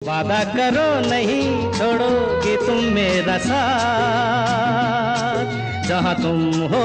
वादा करो नहीं छोड़ोगे तुम मेरा साथ, जहाँ तुम हो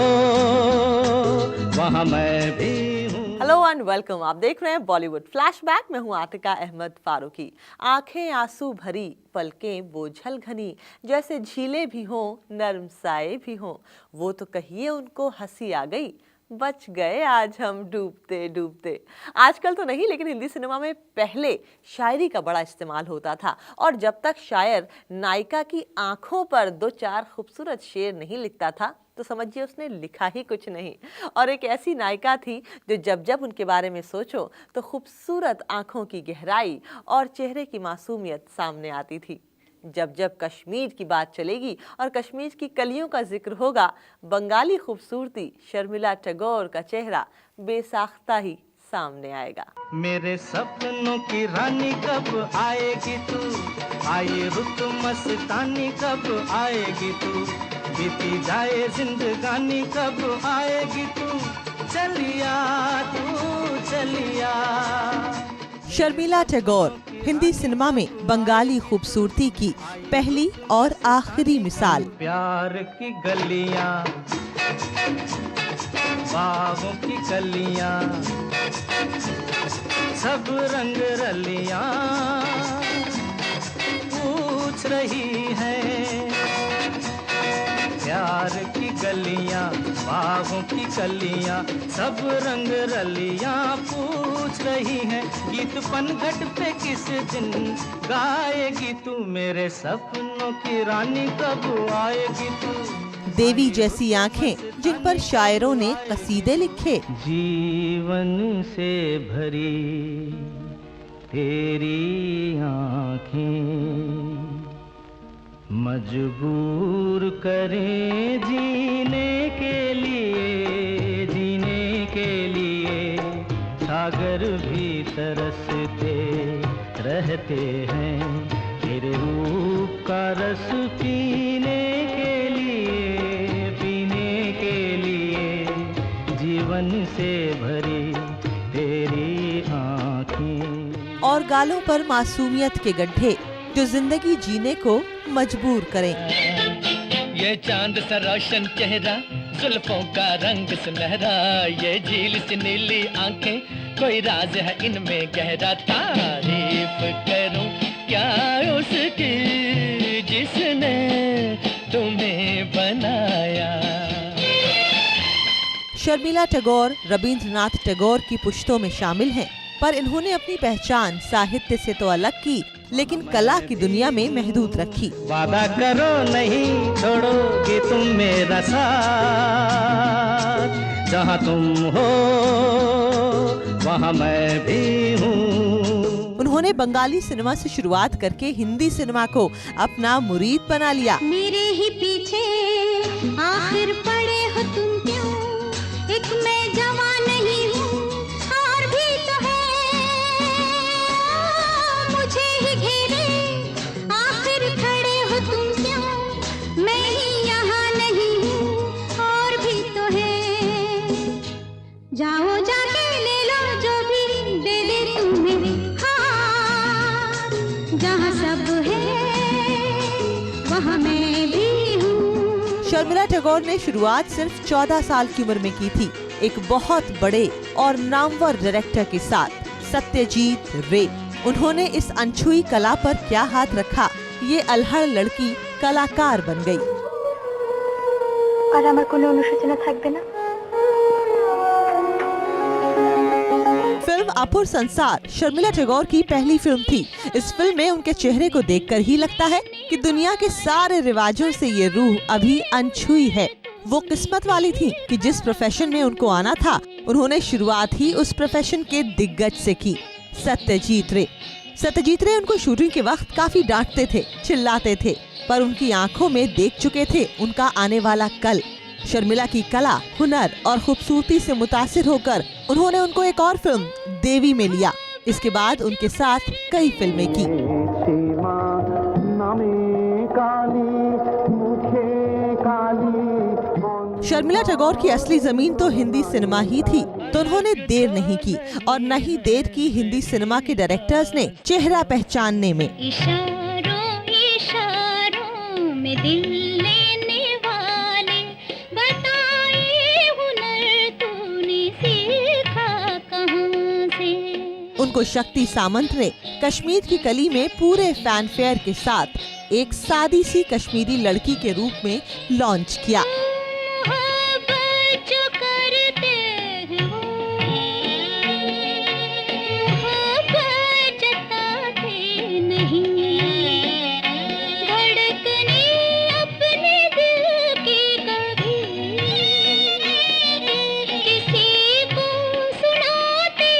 वहाँ मैं भी हूँ। Hello and welcome. आप देख रहे हैं बॉलीवुड फ्लैशबैक। मैं हूं आतिका अहमद फारूकी। आंखें आंसू भरी, पलकें बोझल घनी, जैसे झीलें भी हों नर्म साए भी हों, वो तो कहिए उनको हंसी आ गई, बच गए आज हम डूबते डूबते। आजकल तो नहीं, लेकिन हिंदी सिनेमा में पहले शायरी का बड़ा इस्तेमाल होता था, और जब तक शायर नायिका की आंखों पर दो चार खूबसूरत शेर नहीं लिखता था तो समझिए उसने लिखा ही कुछ नहीं। और एक ऐसी नायिका थी जो जब जब उनके बारे में सोचो तो खूबसूरत आंखों की गहराई और चेहरे की मासूमियत सामने आती थी। जब जब कश्मीर की बात चलेगी और कश्मीर की कलियों का जिक्र होगा, बंगाली खूबसूरती शर्मिला टैगोर का चेहरा बेसाख्ता ही सामने आएगा। मेरे सपनों की रानी कब आएगी तू, आई रुत मस्तानी कब आएगी तू, बीती जाए जिंदगानी कब आएगी तू, चलिया तू चलिया। शर्मिला टैगोर हिंदी सिनेमा में बंगाली खूबसूरती की पहली और आखिरी मिसाल। प्यार की गलियां, बागों की कलियां, सब रंग रलियां पूछ रही है। प्यार की गलियां, बागों की कलियां, सब रंग रलियां पूछ रही हैं। गीत पनघट पे किस दिन गाएगी तू, मेरे सपनों की रानी कब आएगी तू। देवी जैसी आंखें जिन पर शायरों ने कसीदे लिखे। जीवन से भरी तेरी आंखें मजबूर करें जीने के लिए, जीने के लिए। सागर भी तरसते रहते हैं तेरे रूप का रस पीने के लिए, पीने के लिए। जीवन से भरी तेरी आँखें। और गालों पर मासूमियत के गड्ढे जो जिंदगी जीने को मजबूर करें। ये चांद सा रोशन चेहरा, जुल्फों का रंग सुनहरा, ये झील सी नीली आंखें, कोई राज है इनमें गहरा। तारीफ करूं क्या उसकी जिसने तुम्हें बनाया। शर्मिला टैगोर रवींद्रनाथ टैगोर की पुश्तों में शामिल हैं, पर इन्होंने अपनी पहचान साहित्य से तो अलग की, लेकिन कला की दुनिया में महदूद रखी। वादा करो नहीं छोड़ोगे तुम मेरा साथ, जहाँ तुम हो वहाँ मैं भी हूँ। उन्होंने बंगाली सिनेमा से शुरुआत करके हिंदी सिनेमा को अपना मुरीद बना लिया। मेरे ही पीछे आखिर पड़े हो तुम क्यों, एक मैं जवान नहीं हूँ और भी तो है, मुझे ही घेरे आखिर खड़े हो तुम क्यों, मैं ही यहाँ नहीं हूँ और भी तो है। जाओ जाके ले लो जो भी दे दे तुम्हें हाथ, जहाँ सब है वहाँ मैं भी हूँ। शर्मिला टैगोर ने शुरुआत सिर्फ 14 साल की उम्र में की थी, एक बहुत बड़े और नामवर डायरेक्टर के साथ, सत्यजीत रे। उन्होंने इस अनछुई कला पर क्या हाथ रखा, ये अल्हड़ लड़की कलाकार बन गई। और আমার কোনো অনুশোচনা থাকবে না। फिल्म अपुर संसार शर्मिला टैगोर की पहली फिल्म थी। इस फिल्म में उनके चेहरे को देखकर ही लगता है कि दुनिया के सारे रिवाजों से ये रूह अभी अनछुई है। वो किस्मत वाली थी कि जिस प्रोफेशन में उनको आना था, उन्होंने शुरुआत ही उस प्रोफेशन के दिग्गज से की, सत्यजीत रे। सत्यजीत रे उनको शूटिंग के वक्त काफी डांटते थे, चिल्लाते थे, पर उनकी आंखों में देख चुके थे उनका आने वाला कल। शर्मिला की कला, हुनर और खूबसूरती से मुतासिर होकर उन्होंने उनको एक और फिल्म देवी में लिया। इसके बाद उनके साथ कई फिल्में की। शर्मिला टैगोर की असली जमीन तो हिंदी सिनेमा ही थी। तो उन्होंने देर नहीं की और न ही देर की हिंदी सिनेमा के डायरेक्टर्स ने चेहरा पहचानने में। इशारों इशारों में दिल लेने वाले, बताए हुनर तूने सीखा कहाँ से। उनको शक्ति सामंत ने कश्मीर की कली में पूरे फैनफेयर के साथ एक सादी सी कश्मीरी लड़की के रूप में लॉन्च किया। मोहब्बत जो करते हैं वो मोहब्बत जताते नहीं, धड़कने अपने दिल की कभी किसी को सुनाते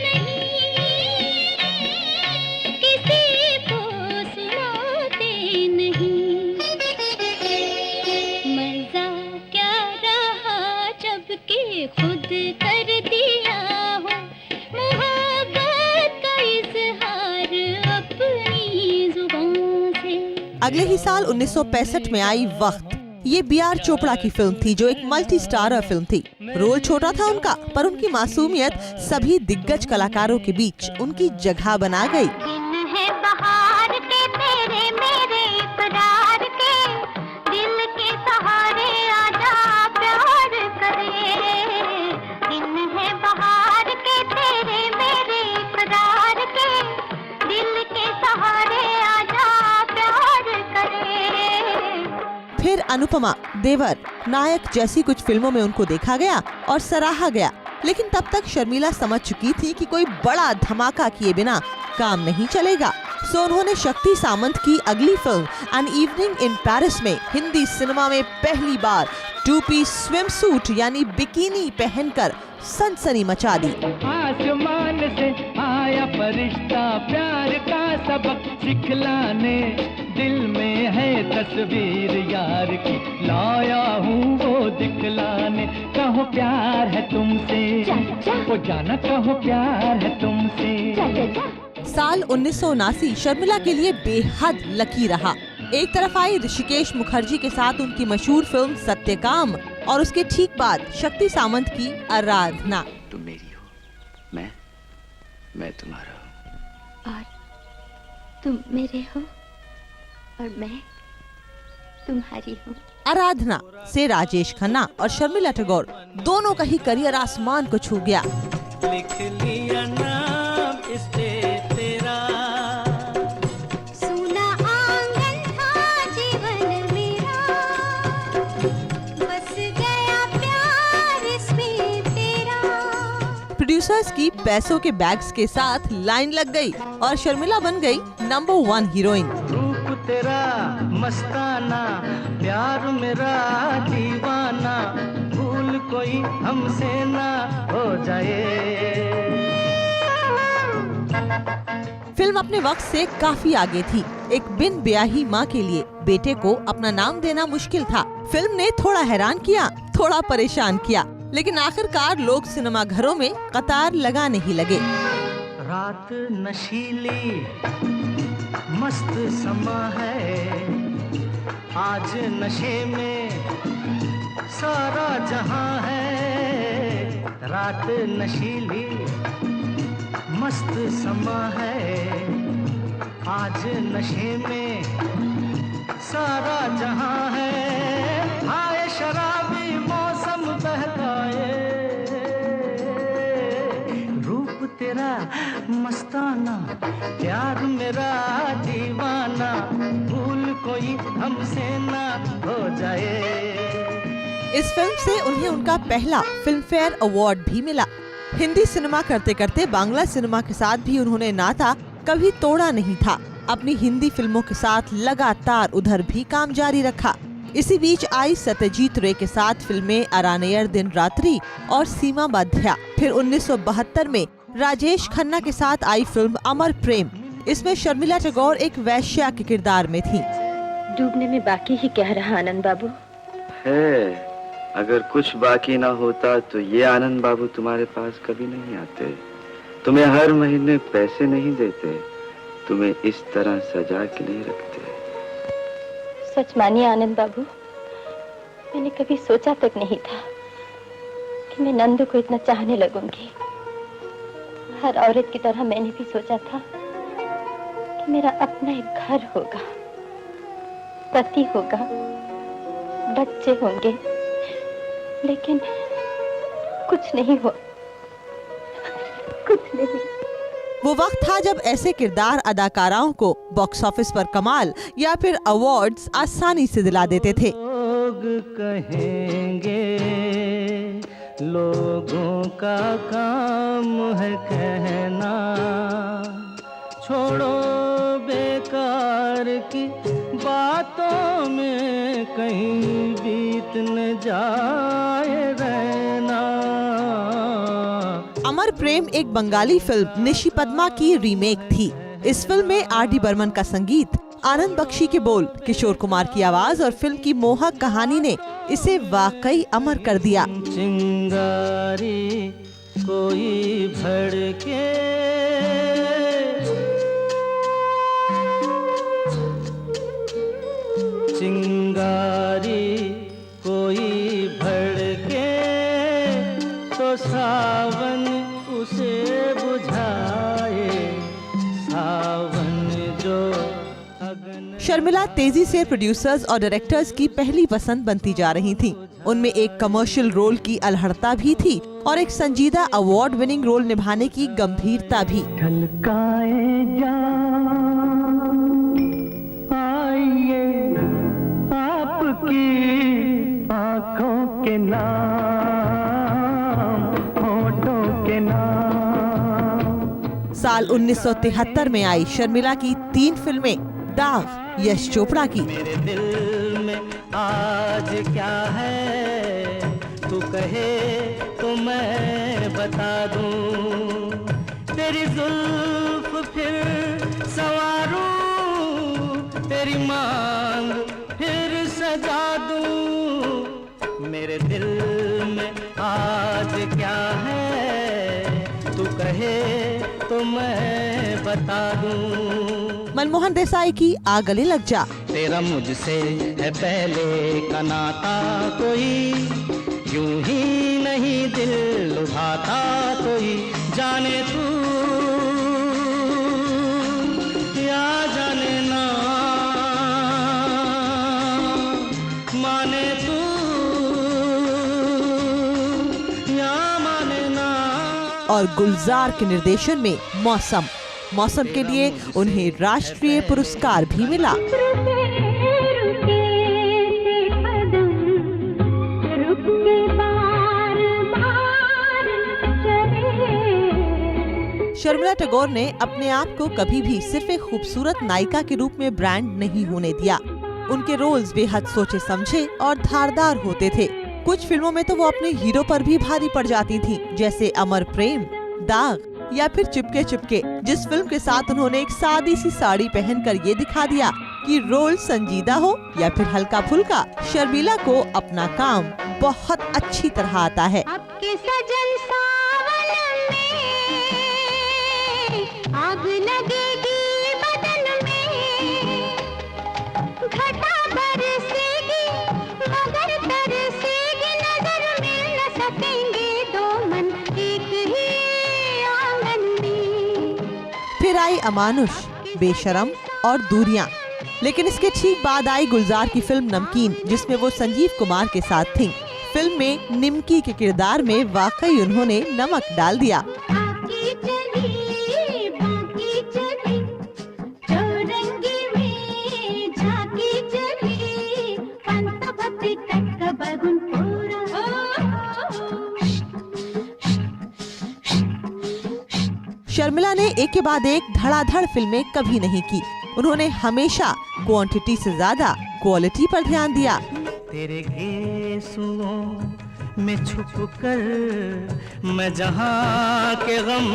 नहीं, किसी को सुनाते नहीं। मजा क्या रहा जब कि खुद कर दिया हो मोहब्बत का इजहार अपनी जुबान से। अगले ही साल 1965 में आई वक्त। ये बी.आर. चोपड़ा की फिल्म थी जो एक मल्टी स्टारर फिल्म थी। रोल छोटा था उनका, पर उनकी मासूमियत सभी दिग्गज कलाकारों के बीच उनकी जगह बना गई। दिन है बहार के तेरे मेरे इकरार के, दिल के सहारे आजा प्यार करे। दिन है बहार के तेरे मेरे इकरार के, दिल के सहारे आजा प्यार करे। फिर अनुपमा, देवर, नायक जैसी कुछ फिल्मों में उनको देखा गया और सराहा गया, लेकिन तब तक शर्मिला समझ चुकी थी कि कोई बड़ा धमाका किए बिना काम नहीं चलेगा। सो उन्होंने शक्ति सामंत की अगली film an evening in Paris में हिंदी सिनेमा में पहली बार 2-पीस स्विम सूट यानी बिकिनी पहनकर सनसनी मचा दी। आसमान से आया फरिश्ता प्यार का सबक सिखलाने, दिल में है तस्वीर यार की लाया हूँ वो दिखलाने। कहो प्यार है तुमसे, वो जाना कहो प्यार है तुमसे। साल 1979 शर्मिला के लिए बेहद लकी रहा। एक तरफ आई ऋषिकेश मुखर्जी के साथ उनकी मशहूर फिल्म सत्यकाम और उसके ठीक बाद शक्ति सामंत की आराधना। तुम मेरी हो, मैं तुम्हारा हूँ। और तुम मेरे हो और मैं तुम्हारी हूँ। आराधना से राजेश खन्ना और शर्मिला टैगोर दोनों का ही करियर आसमान को छू गया। लिख लिया नाम इस पे तेरा, सुना आंगन था जीवन मेरा, बस गया प्यार इसमें तेरा। प्रोड्यूसर्स की पैसों के बैग्स के साथ लाइन लग गई और शर्मिला बन गई नंबर 1 हीरोइन। रूप तेरा मस्ताना, प्यार मेरा दीवाना, भूल कोई हमसे ना हो जाए। फिल्म अपने वक्त से काफी आगे थी। एक बिन ब्याही माँ के लिए बेटे को अपना नाम देना मुश्किल था। फिल्म ने थोड़ा हैरान किया, थोड़ा परेशान किया, लेकिन आखिरकार लोग सिनेमा घरों में कतार लगाने ही लगे। रात नशीली मस्त समा है, आज नशे में सारा जहां है। रात नशीली मस्त समा है, आज नशे में सारा जहां है। आए शराबी मौसम बहकाए, रूप तेरा मस्ताना, प्यार मेरा दीवाना, भूल कोई हमसे ना हो जाए। इस फिल्म से उन्हें उनका पहला फिल्म फेयर अवार्ड भी मिला। हिंदी सिनेमा करते करते बांग्ला सिनेमा के साथ भी उन्होंने नाता कभी तोड़ा नहीं था। अपनी हिंदी फिल्मों के साथ लगातार उधर भी काम जारी रखा। इसी बीच आई सत्यजीत रे के साथ फिल्में अरानेयर दिन रात्रि और सीमा बाध्या। फिर 1972 में राजेश खन्ना के साथ आई फिल्म अमर प्रेम। इसमें शर्मिला टैगोर एक वैश्या के किरदार में थी। डूबने में बाकी ही क्या रहा आनंद बाबू? है, अगर कुछ बाकी ना होता तो ये आनंद बाबू तुम्हारे पास कभी नहीं आते। तुम्हें हर महीने पैसे नहीं देते, तुम्हें इस तरह सजा के नहीं रखते। सच मानिए आनंद बाबू, मैंने कभी सोचा तक नहीं था कि मैं नंदू को इतना चाहने लगूंगी। हर औरत की तरह मैंने भी सोचा था कि मेरा अपना एक घर होगा, पति होगा, बच्चे होंगे, लेकिन कुछ नहीं हुआ, कुछ नहीं। वो वक्त था जब ऐसे किरदार अदाकाराओं को बॉक्स ऑफिस पर कमाल या फिर अवार्ड्स आसानी से दिला देते थे। लोग कहेंगे, लोगों का काम है कहना, छोड़ो बेकार की बातों में कहीं बीत न जाए रहना। अमर प्रेम एक बंगाली फिल्म निशी पद्मा की रीमेक थी। इस फिल्म में R.D. बर्मन का संगीत, आनंद बख्शी के बोल, किशोर कुमार की आवाज और फिल्म की मोहक कहानी ने इसे वाकई अमर कर दिया। चिंगारी कोई भड़के, चिंगारी कोई भड़के तो सावन उसे बुझाए, सावन जो अगन। शर्मिला तेजी से प्रोड्यूसर्स और डायरेक्टर्स की पहली पसंद बनती जा रही थीं। उनमें एक कमर्शियल रोल की अलहड़ता भी थी और एक संजीदा अवार्ड विनिंग रोल निभाने की गंभीरता भी। ढलकाए जा आइए आपकी आँखों के नाम, होठों के नाम। साल 1973 में आई शर्मिला की 3 फिल्में, दाग यश चोपड़ा की, मेरे दिल में आज क्या है तू कहे तो मैं बता दूं, तेरी जुल्फ फिर संवारूं, तेरी मांग फिर सजा दूं, मेरे दिल में आज क्या है तू कहे तो मैं बता दूं। मनमोहन देसाई की आ गले लग जा, तेरा मुझसे है पहले का नाता, कोई यूं ही नहीं दिल लुभाता, कोई जाने तू या जाने ना, माने तू या माने ना। और गुलजार के निर्देशन में मौसम के लिए उन्हें राष्ट्रीय पुरस्कार भी मिला। शर्मिला टैगोर ने अपने आप को कभी भी सिर्फ एक खूबसूरत नायिका के रूप में ब्रांड नहीं होने दिया। उनके रोल्स बेहद सोचे समझे और धारदार होते थे। कुछ फिल्मों में तो वो अपने हीरो पर भी भारी पड़ जाती थी, जैसे अमर प्रेम, दाग या फिर चिपके चिपके, जिस फिल्म के साथ उन्होंने एक सादी सी साड़ी पहनकर ये दिखा दिया कि रोल संजीदा हो या फिर हल्का फुल्का, शर्मिला को अपना काम बहुत अच्छी तरह आता है। आपके सजन सावन में आग लगेगी बदन में, घटा बरसेगी मगर तरसेगी नजर, मिल न सकेंगे दो मन एक ही आंगन में। फिर आई अमानुष, बेशरम और दूरियां। लेकिन इसके ठीक बाद आई गुलजार की फिल्म नमकीन, जिसमें वो संजीव कुमार के साथ थीं। फिल्म में निमकी के किरदार में वाकई उन्होंने नमक डाल दिया। बाकी चली चौरंगी में झांकी चली, पंत भक्ति तक बगुन पूरा। शर्मिला ने एक के बाद एक धड़ाधड़ फिल्में कभी नहीं की। उन्होंने हमेशा क्वांटिटी से ज्यादा क्वालिटी पर ध्यान दिया। तेरे गेसुओं में छुप कर मैं जहां के गम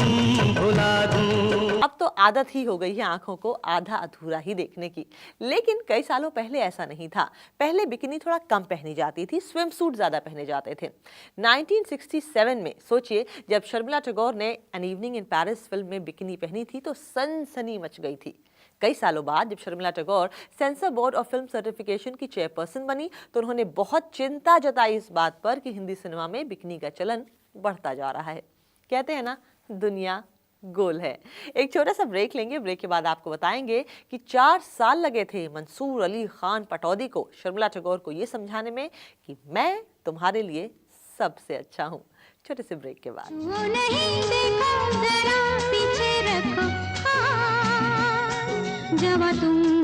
भुला दूं। अब तो आदत ही हो गई है आंखों को आधा अधूरा ही देखने की, लेकिन कई सालों पहले ऐसा नहीं था। पहले बिकिनी थोड़ा कम पहनी जाती थी, स्विम सूट ज्यादा पहने जाते थे। 1967 में सोचिए, जब शर्मिला टैगोर ने an evening in Paris film में बिकिनी पहनी थी तो सनसनी मच गई थी। कई सालों बाद जब Sharmila Tagore sensor board of film certification की चेयरपर्सन बनी तो उन्होंने बहुत चिंता जताई इस बात पर कि हिंदी सिनेमा में बिकनी का चलन बढ़ता जा रहा है। कहते हैं ना, दुनिया गोल है। एक छोटा सा ब्रेक लेंगे, ब्रेक के बाद आपको बताएंगे कि 4 साल लगे थे मंसूर अली खान पटौदी को शर्मिला टैगोर को ये समझाने में कि मैं तुम्हारे लिए सबसे अच्छा हूँ। छोटे से ब्रेक के बाद। वो नहीं देखो, जरा पीछे रखो, हाँ, जवा तुम